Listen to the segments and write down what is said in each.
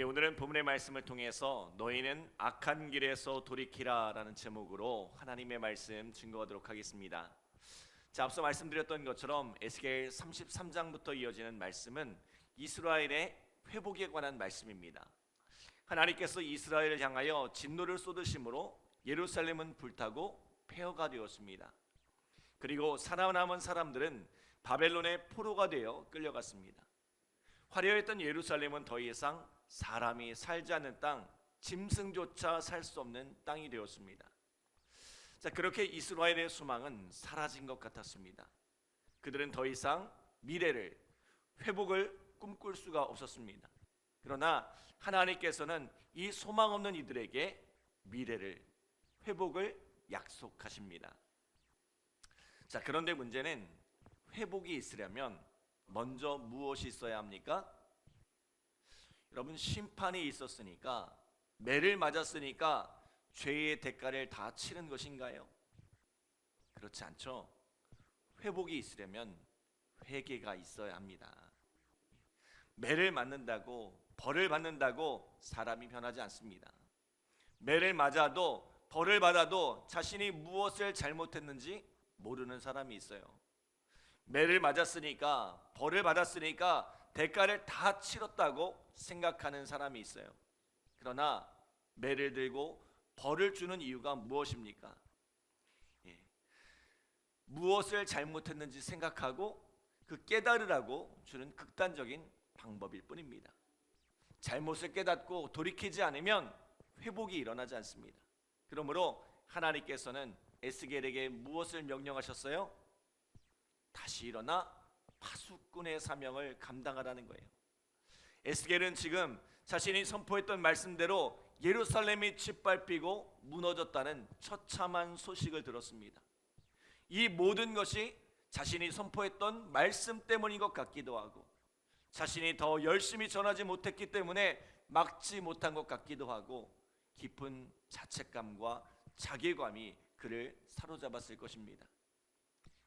오늘은 본문의 말씀을 통해서 너희는 악한 길에서 돌이키라 라는 제목으로 하나님의 말씀 증거하도록 하겠습니다. 자, 앞서 말씀드렸던 것처럼 에스겔 33장부터 이어지는 말씀은 이스라엘의 회복에 관한 말씀입니다. 하나님께서 이스라엘을 향하여 진노를 쏟으심으로 예루살렘은 불타고 폐허가 되었습니다. 그리고 살아남은 사람들은 바벨론의 포로가 되어 끌려갔습니다. 화려했던 예루살렘은 더 이상 사람이 살지 않는 땅, 짐승조차 살 수 없는 땅이 되었습니다. 자, 그렇게 이스라엘의 소망은 사라진 것 같았습니다. 그들은 더 이상 미래를, 회복을 꿈꿀 수가 없었습니다. 그러나 하나님께서는 이 소망 없는 이들에게 미래를, 회복을 약속하십니다. 자, 그런데 문제는 회복이 있으려면 먼저 무엇이 있어야 합니까? 여러분, 심판이 있었으니까, 매를 맞았으니까 죄의 대가를 다 치른 것인가요? 그렇지 않죠. 회복이 있으려면 회개가 있어야 합니다. 매를 맞는다고, 벌을 받는다고 사람이 변하지 않습니다. 매를 맞아도, 벌을 받아도 자신이 무엇을 잘못했는지 모르는 사람이 있어요. 매를 맞았으니까, 벌을 받았으니까 대가를 다 치렀다고 생각하는 사람이 있어요. 그러나 매를 들고 벌을 주는 이유가 무엇입니까? 무엇을 잘못했는지 생각하고 그 깨달으라고 주는 극단적인 방법일 뿐입니다. 잘못을 깨닫고 돌이키지 않으면 회복이 일어나지 않습니다. 그러므로 하나님께서는 에스겔에게 무엇을 명령하셨어요? 다시 일어나 파수꾼의 사명을 감당하라는 거예요. 에스겔은 지금 자신이 선포했던 말씀대로 예루살렘이 짓밟히고 무너졌다는 처참한 소식을 들었습니다. 이 모든 것이 자신이 선포했던 말씀 때문인 것 같기도 하고, 자신이 더 열심히 전하지 못했기 때문에 막지 못한 것 같기도 하고, 깊은 자책감과 자괴감이 그를 사로잡았을 것입니다.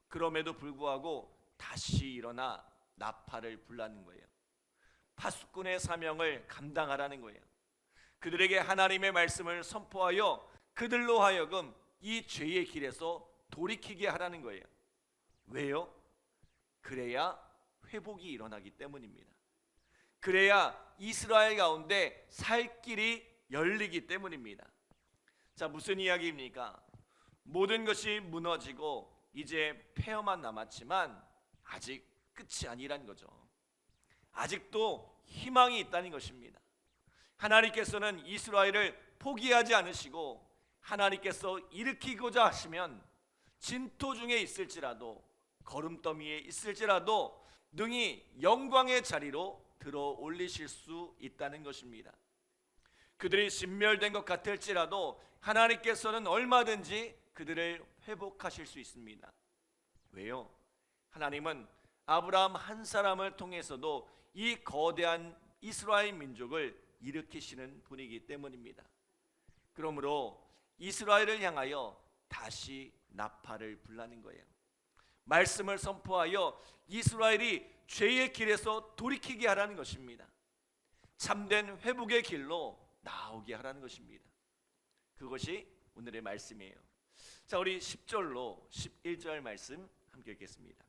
그럼에도 불구하고 다시 일어나 나팔을 불라는 거예요. 파수꾼의 사명을 감당하라는 거예요. 그들에게 하나님의 말씀을 선포하여 그들로 하여금 이 죄의 길에서 돌이키게 하라는 거예요. 왜요? 그래야 회복이 일어나기 때문입니다. 그래야 이스라엘 가운데 살 길이 열리기 때문입니다. 자, 무슨 이야기입니까? 모든 것이 무너지고 이제 폐허만 남았지만 아직 끝이 아니란 거죠. 아직도 희망이 있다는 것입니다. 하나님께서는 이스라엘을 포기하지 않으시고, 하나님께서 일으키고자 하시면 진토 중에 있을지라도, 거름더미에 있을지라도 능히 영광의 자리로 들어 올리실 수 있다는 것입니다. 그들이 진멸된 것 같을지라도 하나님께서는 얼마든지 그들을 회복하실 수 있습니다. 왜요? 하나님은 아브라함 한 사람을 통해서도 이 거대한 이스라엘 민족을 일으키시는 분이기 때문입니다. 그러므로 이스라엘을 향하여 다시 나팔을 불라는 거예요. 말씀을 선포하여 이스라엘이 죄의 길에서 돌이키게 하라는 것입니다. 참된 회복의 길로 나오게 하라는 것입니다. 그것이 오늘의 말씀이에요. 자, 우리 10절로 11절 말씀 함께 읽겠습니다.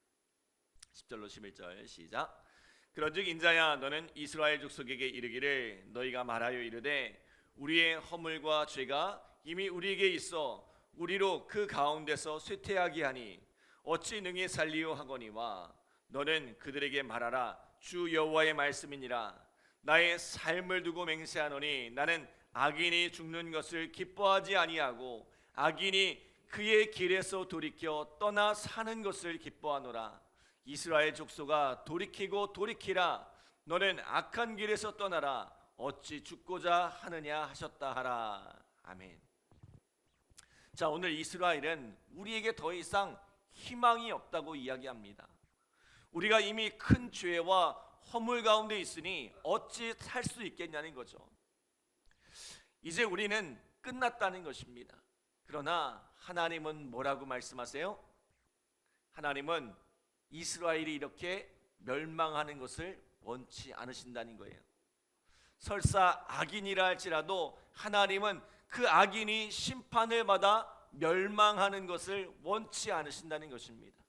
10절로 11절 시작. 그런즉 인자야, 너는 이스라엘 족속에게 이르기를, 너희가 말하여 이르되 우리의 허물과 죄가 이미 우리에게 있어 우리로 그 가운데서 쇠퇴하게 하니 어찌 능히 살리요 하거니와, 너는 그들에게 말하라. 주 여호와의 말씀이니라. 나의 삶을 두고 맹세하노니 나는 악인이 죽는 것을 기뻐하지 아니하고 악인이 그의 길에서 돌이켜 떠나 사는 것을 기뻐하노라. 이스라엘 족속아, 돌이키고 돌이키라. 너는 악한 길에서 떠나라. 어찌 죽고자 하느냐 하셨다 하라. 아멘. 자, 오늘 이스라엘은 우리에게 더 이상 희망이 없다고 이야기합니다. 우리가 이미 큰 죄와 허물 가운데 있으니 어찌 살 수 있겠냐는 거죠. 이제 우리는 끝났다는 것입니다. 그러나 하나님은 뭐라고 말씀하세요? 하나님은 이스라엘이 이렇게 멸망하는 것을 원치 않으신다는 거예요. 설사 악인이라 할지라도 하나님은 그 악인이 심판을 받아 멸망하는 것을 원치 않으신다는 것입니다.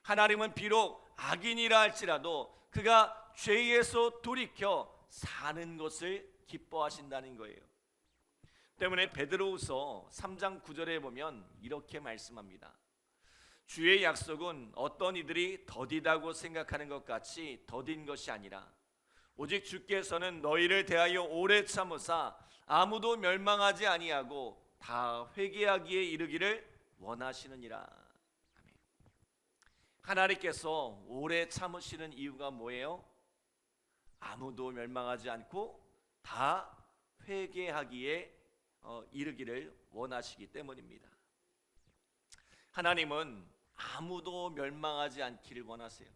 하나님은 비록 악인이라 할지라도 그가 죄에서 돌이켜 사는 것을 기뻐하신다는 거예요. 때문에 베드로후서 3장 9절에 보면 이렇게 말씀합니다. 주의 약속은 어떤 이들이 더디다고 생각하는 것 같이 더딘 것이 아니라 오직 주께서는 너희를 대하여 오래 참으사 아무도 멸망하지 아니하고 다 회개하기에 이르기를 원하시느니라. 아멘. 하나님께서 오래 참으시는 이유가 뭐예요? 아무도 멸망하지 않고 다 회개하기에 이르기를 원하시기 때문입니다. 하나님은 아무도 멸망하지 않기를 원하세요.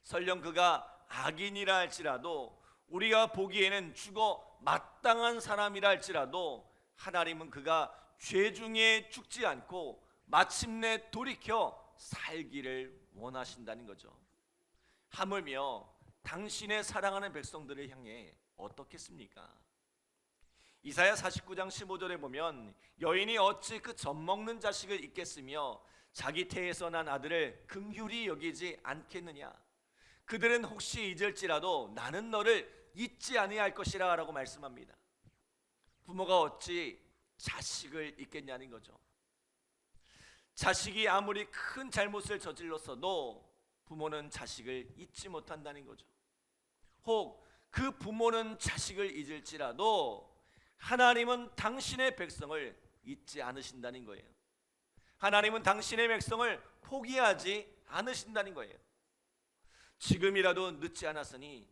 설령 그가 악인이라 할지라도, 우리가 보기에는 죽어 마땅한 사람이라 할지라도 하나님은 그가 죄 중에 죽지 않고 마침내 돌이켜 살기를 원하신다는 거죠. 하물며 당신의 사랑하는 백성들을 향해 어떻겠습니까? 이사야 49장 15절에 보면 여인이 어찌 그 젖먹는 자식을 잊겠으며 자기 태에서 난 아들을 긍휼히 여기지 않겠느냐. 그들은 혹시 잊을지라도 나는 너를 잊지 아니할 것이라 라고 말씀합니다. 부모가 어찌 자식을 잊겠냐는 거죠. 자식이 아무리 큰 잘못을 저질렀어도 부모는 자식을 잊지 못한다는 거죠. 혹 그 부모는 자식을 잊을지라도 하나님은 당신의 백성을 잊지 않으신다는 거예요. 하나님은 당신의 백성을 포기하지 않으신다는 거예요. 지금이라도 늦지 않았으니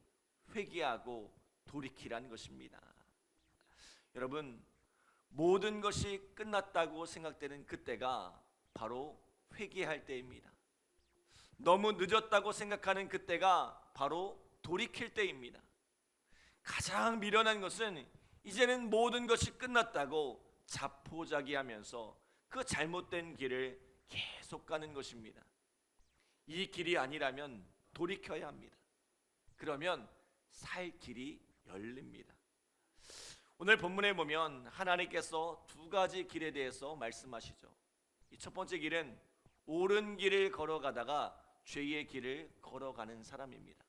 회개하고 돌이키라는 것입니다. 여러분, 모든 것이 끝났다고 생각되는 그때가 바로 회개할 때입니다. 너무 늦었다고 생각하는 그때가 바로 돌이킬 때입니다. 가장 미련한 것은 이제는 모든 것이 끝났다고 자포자기하면서 그 잘못된 길을 계속 가는 것입니다. 이 길이 아니라면 돌이켜야 합니다. 그러면 살 길이 열립니다. 오늘 본문에 보면 하나님께서 두 가지 길에 대해서 말씀하시죠. 이 첫 번째 길은 옳은 길을 걸어가다가 죄의 길을 걸어가는 사람입니다.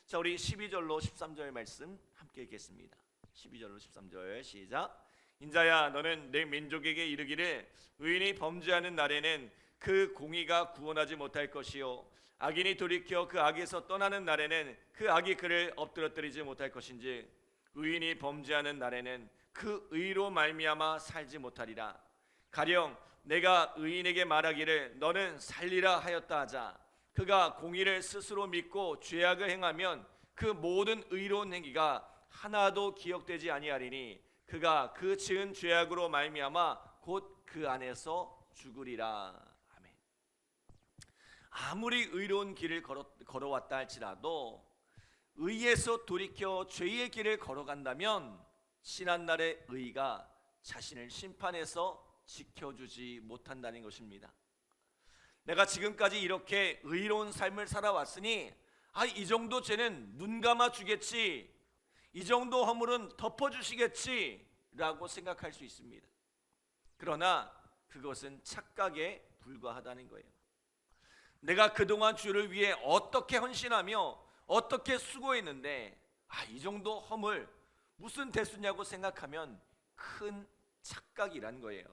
자, 우리 12절로 13절 말씀 함께 읽겠습니다. 12절로 13절 시작. 인자야, 너는 내 민족에게 이르기를 의인이 범죄하는 날에는 그 공의가 구원하지 못할 것이요 악인이 돌이켜 그 악에서 떠나는 날에는 그 악이 그를 엎드러뜨리지 못할 것인지 의인이 범죄하는 날에는 그 의로 말미암아 살지 못하리라. 가령 내가 의인에게 말하기를 너는 살리라 하였다 하자 그가 공의를 스스로 믿고 죄악을 행하면 그 모든 의로운 행위가 하나도 기억되지 아니하리니 그가 그 지은 죄악으로 말미암아 곧 그 안에서 죽으리라. 아멘. 아무리 의로운 길을 걸어왔다 할지라도 의에서 돌이켜 죄의 길을 걸어간다면 지난날의 의가 자신을 심판해서 지켜주지 못한다는 것입니다. 내가 지금까지 이렇게 의로운 삶을 살아왔으니 이 정도 죄는 눈 감아 주겠지, 이 정도 허물은 덮어주시겠지 라고 생각할 수 있습니다. 그러나 그것은 착각에 불과하다는 거예요. 내가 그동안 주를 위해 어떻게 헌신하며 어떻게 수고했는데 이 정도 허물 무슨 대수냐고 생각하면 큰 착각이란 거예요.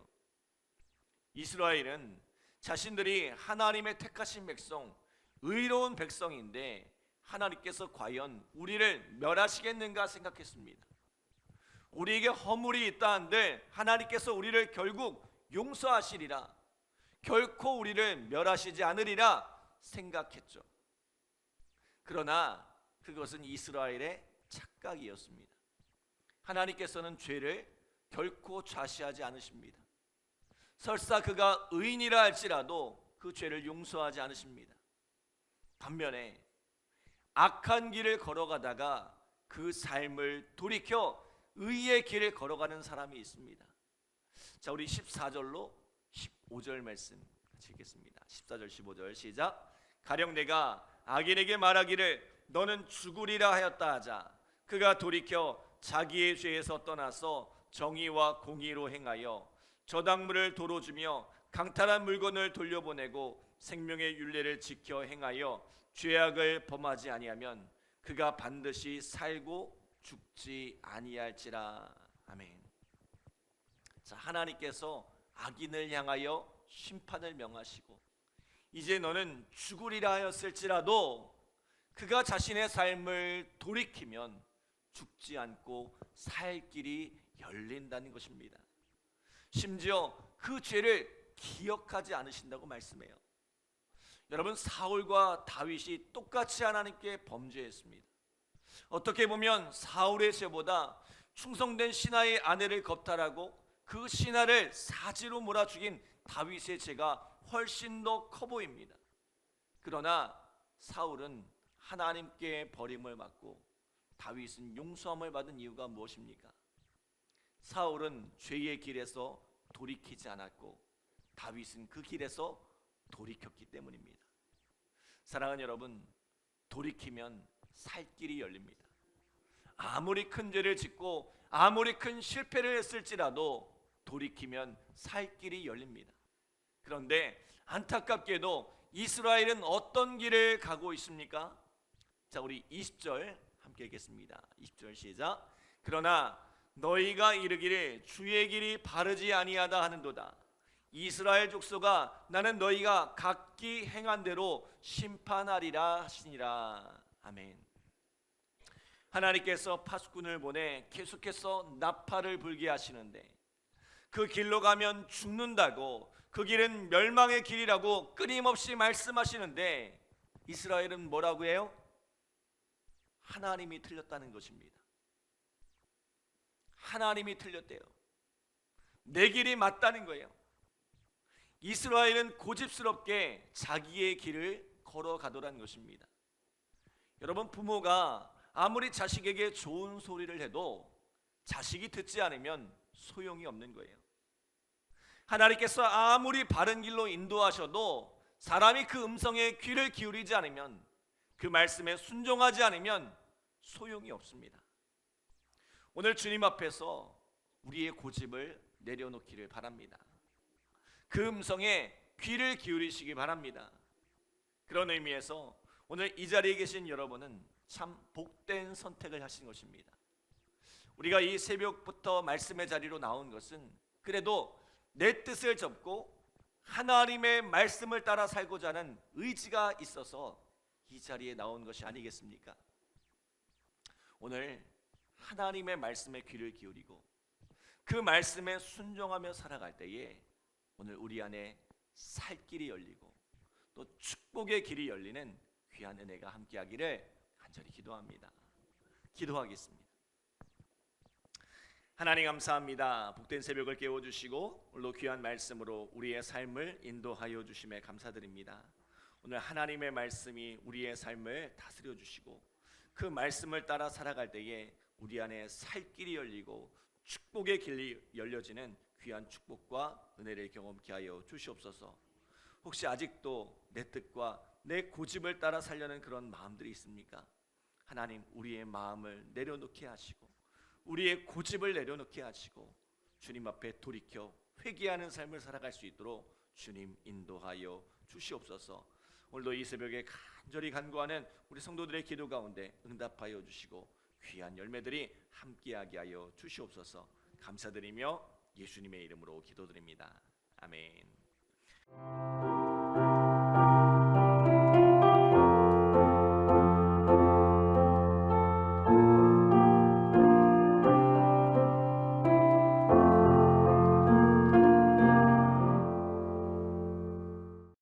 이스라엘은 자신들이 하나님의 택하신 백성, 의로운 백성인데 하나님께서 과연 우리를 멸하시겠는가 생각했습니다. 우리에게 허물이 있다 한들 하나님께서 우리를 결국 용서하시리라, 결코 우리를 멸하시지 않으리라 생각했죠. 그러나 그것은 이스라엘의 착각이었습니다. 하나님께서는 죄를 결코 좌시하지 않으십니다. 설사 그가 의인이라 할지라도 그 죄를 용서하지 않으십니다. 반면에 악한 길을 걸어가다가 그 삶을 돌이켜 의의 길을 걸어가는 사람이 있습니다. 자, 우리 14절로 15절 말씀 같이 읽겠습니다. 14절 15절 시작. 가령 내가 악인에게 말하기를 너는 죽으리라 하였다 하자 그가 돌이켜 자기의 죄에서 떠나서 정의와 공의로 행하여 저당물을 도로 주며 강탈한 물건을 돌려보내고 생명의 율례를 지켜 행하여 죄악을 범하지 아니하면 그가 반드시 살고 죽지 아니할지라. 아멘. 자, 하나님께서 악인을 향하여 심판을 명하시고 이제 너는 죽으리라 하였을지라도 그가 자신의 삶을 돌이키면 죽지 않고 살 길이 열린다는 것입니다. 심지어 그 죄를 기억하지 않으신다고 말씀해요. 여러분, 사울과 다윗이 똑같이 하나님께 범죄했습니다. 어떻게 보면 사울의 죄보다 충성된 신하의 아내를 겁탈하고 그 신하를 사지로 몰아 죽인 다윗의 죄가 훨씬 더 커 보입니다. 그러나 사울은 하나님께 버림을 받고 다윗은 용서함을 받은 이유가 무엇입니까? 사울은 죄의 길에서 돌이키지 않았고 다윗은 그 길에서 돌이켰기 때문입니다. 사랑하는 여러분, 돌이키면 살 길이 열립니다. 아무리 큰 죄를 짓고 아무리 큰 실패를 했을지라도 돌이키면 살 길이 열립니다. 그런데 안타깝게도 이스라엘은 어떤 길을 가고 있습니까? 자, 우리 20절 함께 읽겠습니다. 20절 시작. 그러나 너희가 이르기를 주의 길이 바르지 아니하다 하는도다. 이스라엘 족속아, 나는 너희가 각기 행한 대로 심판하리라 하시니라. 아멘. 하나님께서 파수꾼을 보내 계속해서 나팔을 불게 하시는데 그 길로 가면 죽는다고, 그 길은 멸망의 길이라고 끊임없이 말씀하시는데 이스라엘은 뭐라고 해요? 하나님이 틀렸다는 것입니다. 하나님이 틀렸대요. 내 길이 맞다는 거예요. 이스라엘은 고집스럽게 자기의 길을 걸어가더라는 것입니다. 여러분, 부모가 아무리 자식에게 좋은 소리를 해도 자식이 듣지 않으면 소용이 없는 거예요. 하나님께서 아무리 바른 길로 인도하셔도 사람이 그 음성에 귀를 기울이지 않으면, 그 말씀에 순종하지 않으면 소용이 없습니다. 오늘 주님 앞에서 우리의 고집을 내려놓기를 바랍니다. 그 음성에 귀를 기울이시기 바랍니다. 그런 의미에서 오늘 이 자리에 계신 여러분은 참 복된 선택을 하신 것입니다. 우리가 이 새벽부터 말씀의 자리로 나온 것은 그래도 내 뜻을 접고 하나님의 말씀을 따라 살고자 하는 의지가 있어서 이 자리에 나온 것이 아니겠습니까? 오늘 하나님의 말씀에 귀를 기울이고 그 말씀에 순종하며 살아갈 때에 오늘 우리 안에 살 길이 열리고 또 축복의 길이 열리는 귀한 은혜가 함께하기를 간절히 기도합니다. 기도하겠습니다. 하나님 감사합니다. 복된 새벽을 깨워주시고 오늘도 귀한 말씀으로 우리의 삶을 인도하여 주심에 감사드립니다. 오늘 하나님의 말씀이 우리의 삶을 다스려 주시고 그 말씀을 따라 살아갈 때에 우리 안에 살 길이 열리고 축복의 길이 열려지는 귀한 축복과 은혜를 경험케 하여 주시옵소서. 혹시 아직도 내 뜻과 내 고집을 따라 살려는 그런 마음들이 있습니까? 하나님, 우리의 마음을 내려놓게 하시고 우리의 고집을 내려놓게 하시고 주님 앞에 돌이켜 회개하는 삶을 살아갈 수 있도록 주님 인도하여 주시옵소서. 오늘도 이 새벽에 간절히 간구하는 우리 성도들의 기도 가운데 응답하여 주시고 귀한 열매들이 함께하게 하여 주시옵소서. 감사드리며 예수님의 이름으로 기도드립니다. 아멘.